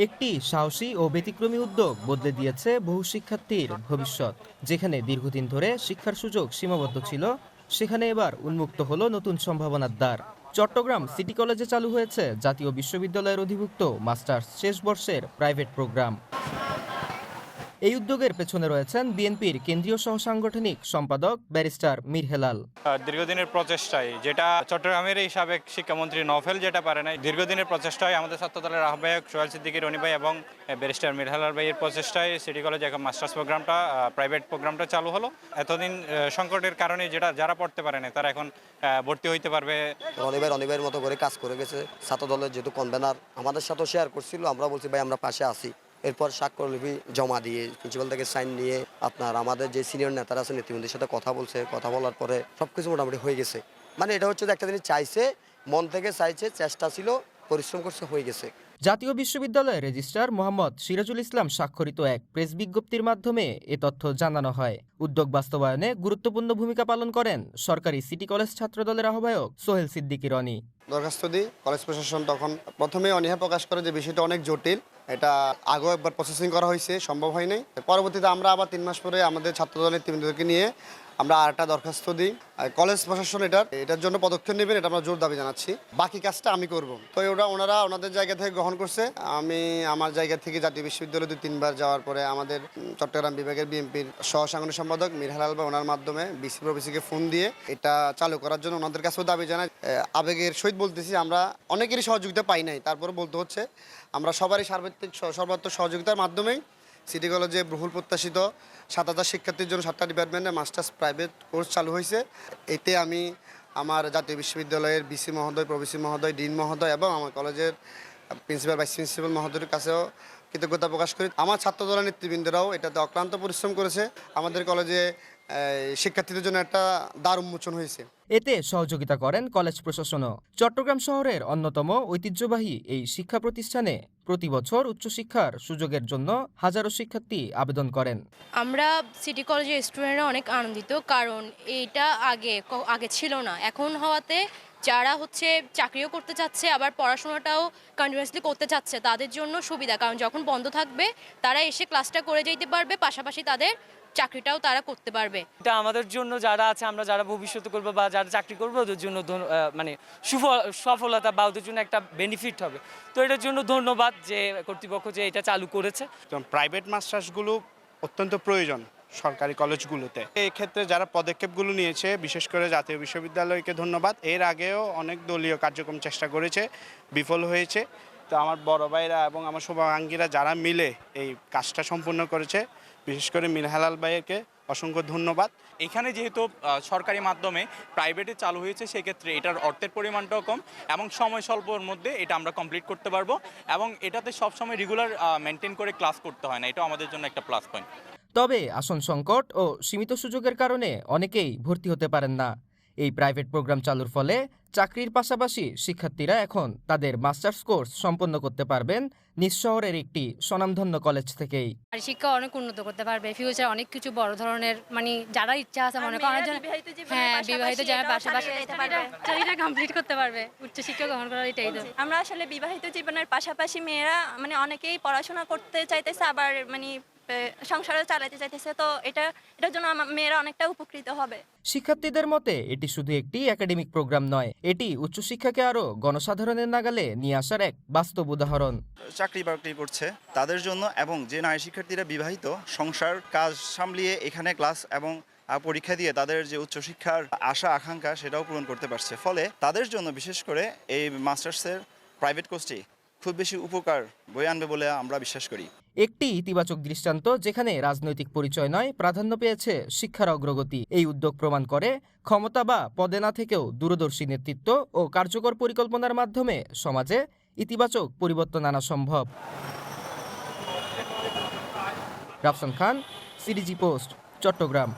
একটি সাহসী ও ব্যতিক্রমী উদ্যোগ বদলে দিয়েছে বহু শিক্ষার্থীর ভবিষ্যৎ। যেখানে দীর্ঘদিন ধরে শিক্ষার সুযোগ সীমাবদ্ধ ছিল, সেখানে এবার উন্মুক্ত হলো নতুন সম্ভাবনার দ্বার। চট্টগ্রাম সিটি কলেজে চালু হয়েছে জাতীয় বিশ্ববিদ্যালয়ের অধিভুক্ত মাস্টার্স শেষ বর্ষের প্রাইভেট প্রোগ্রাম। এই উদ্যোগের পেছনে রয়েছেন বিএনপির কেন্দ্রীয় সহসাংগঠনিক সম্পাদক ব্যারিস্টার মীর হেলাল। দীর্ঘদিনের প্রচেষ্টায়, যেটা চট্টগ্রামের এই সাবেক শিক্ষামন্ত্রী নফেল যেটা পারে নাই, দীর্ঘদিনের প্রচেষ্টায় আমাদের ছাত্রদলের আহ্বায়ক সোহেল সিদ্দিকী রনি ভাই এবং ব্যারিস্টার মীর হেলাল ভাইয়ের প্রচেষ্টায় সিটি কলেজে এখন মাস্টার্স প্রোগ্রামটা, প্রাইভেট প্রোগ্রামটা চালু হলো। এতদিন সংকটের কারণে যারা পড়তে পারে না তারা এখন ভর্তি হইতে পারবে। রনি ভাইয়ের মতো করে কাজ করে গেছে। ছাত্রদলের যেহেতু কনভেনার আমাদের সাথেও শেয়ার করছিল, আমরা বলছি ভাই আমরা পাশে আছি। এরপর স্বাক্ষরলিপি জমা দিয়ে প্রিন্সিপাল থেকে সাইন নিয়ে আপনার আমাদের যে সিনিয়র নেতারা আছে নেতৃবৃন্দের সাথে কথা বলছে, কথা বলার পরে সবকিছু মোটামুটি হয়ে গেছে। মানে এটা হচ্ছে যে একটা জিনিস চাইছে, মন থেকে চাইছে, চেষ্টা ছিল, পরিশ্রম করছে, হয়ে গেছে। জাতীয় বিশ্ববিদ্যালয়ের রেজিস্ট্রার মোহাম্মদ সিরাজুল ইসলাম স্বাক্ষরিত এক প্রেস বিজ্ঞপ্তির মাধ্যমে এ তথ্য জানানো হয়। উদ্যোগ বাস্তবায়নে গুরুত্বপূর্ণ ভূমিকা পালন করেন সরকারি সিটি কলেজ ছাত্রদলের আহ্বায়ক সোহেল সিদ্দিকী রনি। দরখাস্ত দিই, কলেজ প্রশাসন তখন প্রথমে অনীহা প্রকাশ করে যে বিষয়টা অনেক জটিল, এটা আগেও একবার প্রসেসিং করা হয়েছে, সম্ভব হয়নি। পরবর্তীতে আমরা আবার 3 মাস পরে আমাদের ছাত্রদলের নেতৃবৃন্দকে নিয়ে আমরা আরেকটা দরখাস্ত দিই। কলেজ প্রশাসন এটার জন্য পদক্ষেপ নেবেন, এটা আমরা জোর দাবি জানাচ্ছি। বাকি কাজটা আমি করব। তো ওনারা ওনাদের জায়গা থেকে গ্রহণ করছে। আমি আমার জায়গা থেকে জাতীয় বিশ্ববিদ্যালয়ে 2-3 বার যাওয়ার পরে আমাদের চট্টগ্রাম বিভাগের বিএনপির সহসাংগঠনিক সম্পাদক মীর হেলাল বা ওনার মাধ্যমে বিসি প্রভিসিকে ফোন দিয়ে এটা চালু করার জন্য ওনাদের কাছেও দাবি জানাই। আবেগের সহিত বলতেছি, আমরা অনেকেরই সহযোগিতা পাই নাই, তারপরে বলতে হচ্ছে আমরা সবারই সর্বাত্মক সহযোগিতার মাধ্যমেই সিটি কলেজে বহুল প্রত্যাশিত 7,000 শিক্ষার্থীর জন্য 7টা ডিপার্টমেন্টে মাস্টার্স প্রাইভেট কোর্স চালু হয়েছে। এতে আমি আমার জাতীয় বিশ্ববিদ্যালয়ের বিসি মহোদয়, প্রভিসি মহোদয়, ডিন মহোদয় এবং আমার কলেজের প্রিন্সিপাল, ভাইস প্রিন্সিপাল মহোদয়ের কাছেও কৃতজ্ঞতা প্রকাশ করি। আমার ছাত্রদলের নেতৃবৃন্দরাও এটাতে অক্লান্ত পরিশ্রম করেছে। আমাদের কলেজে শিক্ষার্থীদের জন্য একটা দ্বার উন্মোচন হয়েছে। এতে সহযোগিতা করেন কলেজ প্রশাসনও। চট্টগ্রাম শহরের অন্যতম ঐতিহ্যবাহী এই শিক্ষা প্রতিষ্ঠানে প্রতি বছর উচ্চশিক্ষার সুযোগের জন্য হাজারো শিক্ষার্থী আবেদন করেন। আমরা সিটি কলেজের স্টুডেন্টরা অনেক আনন্দিত, কারণ এটা আগে ছিল না। এখন হওয়াতে যারা চাকরিও করতে চাচ্ছে, আবার পড়াশোনাটাও কন্টিনিউয়াসলি করতে চাচ্ছে, তাদের জন্য সুবিধা। কারণ যখন বন্ধ থাকবে তারা এসে ক্লাসটা করে যেতে পারবে, পাশাপাশি তাদের চাকরিটাও তারা করতে পারবে। এটা আমাদের জন্য যারা আছে, আমরা যারা ভবিষ্যতে করবো বা যারা চাকরি করবো, ওদের জন্য মানে সফলতা বা ওদের জন্য একটা বেনিফিট হবে। তো এটার জন্য ধন্যবাদ যে কর্তৃপক্ষ যে এটা চালু করেছে। প্রাইভেট মাস্টার্সগুলো অত্যন্ত প্রয়োজন সরকারি কলেজগুলোতে। এই ক্ষেত্রে যারা পদক্ষেপগুলো নিয়েছে, বিশেষ করে জাতীয় বিশ্ববিদ্যালয়কে ধন্যবাদ। এর আগেও অনেক দলীয় কার্যক্রম চেষ্টা করেছে, বিফল হয়েছে। তো আমার বড় ভাইরা এবং আমার শুভাকাঙ্ক্ষীরা যারা মিলে এই কাজটা সম্পূর্ণ করেছে, বিশেষ করে মীর হেলাল ভাইকে অসংখ্য ধন্যবাদ। এখানে যেহেতু সরকারি মাধ্যমে প্রাইভেটে চালু হয়েছে, সেক্ষেত্রে এটার অর্থের পরিমাণটাও কম এবং সময় স্বল্পর মধ্যে এটা আমরা কমপ্লিট করতে পারবো এবং এটাতে সবসময় রেগুলার মেনটেন করে ক্লাস করতে হয় না। এটা আমাদের জন্য একটা প্লাস পয়েন্ট। তবে আসন সংকট ও সীমিত সুযোগের কারণে অনেকেই ভর্তি হতে পারেন না। এই প্রাইভেট প্রোগ্রাম চালুর ফলে চাকরির পাশাপাশি শিক্ষার্থীরা এখন তাদের মাস্টার্স কোর্স সম্পন্ন করতে পারবেন নিজ শহরের একটি স্বনামধন্য কলেজ থেকেই। শিক্ষা অনেক উন্নত করতে পারবে, ফিউচার অনেক কিছু বড় ধরনের, মানে যারা ইচ্ছা আছে মনে করেন বিবাহিত জীবনের পাশাপাশি চাকরিটা কমপ্লিট করতে পারবে, উচ্চশিক্ষা গ্রহণ করার এটাই তো। আমরা আসলে বিবাহিত জীবনের পাশাপাশি মেয়েরা মানে অনেকেই পড়াশোনা করতে চাইতেছে, আবার মানে সংসারও চালাতে চাইতেছে। তো এটার জন্য মেয়েরা অনেকটা উপকৃত হবে। শিক্ষার্থীদের মতে এটি শুধু একটি একাডেমিক প্রোগ্রাম নয়, এটি উচ্চশিক্ষাকে আরো গণসাধারণের নাগালে নিয়ে আসার এক বাস্তব উদাহরণ। চাকরি বাকরি করছে তাদের জন্য এবং যে নারী শিক্ষার্থীরা বিবাহিত, সংসার কাজ সামলিয়ে এখানে ক্লাস এবং পরীক্ষা দিয়ে তাদের যে উচ্চশিক্ষার আশা আকাঙ্ক্ষা সেটাও পূরণ করতে পারছে। ফলে তাদের জন্য বিশেষ করে এই মাস্টার্সের প্রাইভেট কোর্সটি খুব বেশি উপকার বয়ে আনবে বলে আমরা বিশ্বাস করি। একটি ইতিবাচক দৃষ্টান্ত যেখানে রাজনৈতিক পরিচয় নয়, প্রাধান্য পেয়েছে শিক্ষার অগ্রগতি। এই উদ্যোগ প্রমাণ করে ক্ষমতা বা পদে না থেকেও দূরদর্শী নেতৃত্ব ও কার্যকর পরিকল্পনার মাধ্যমে সমাজে ইতিবাচক পরিবর্তন আনা সম্ভব। রাফসান খান, সিডিজি পোস্ট, চট্টগ্রাম।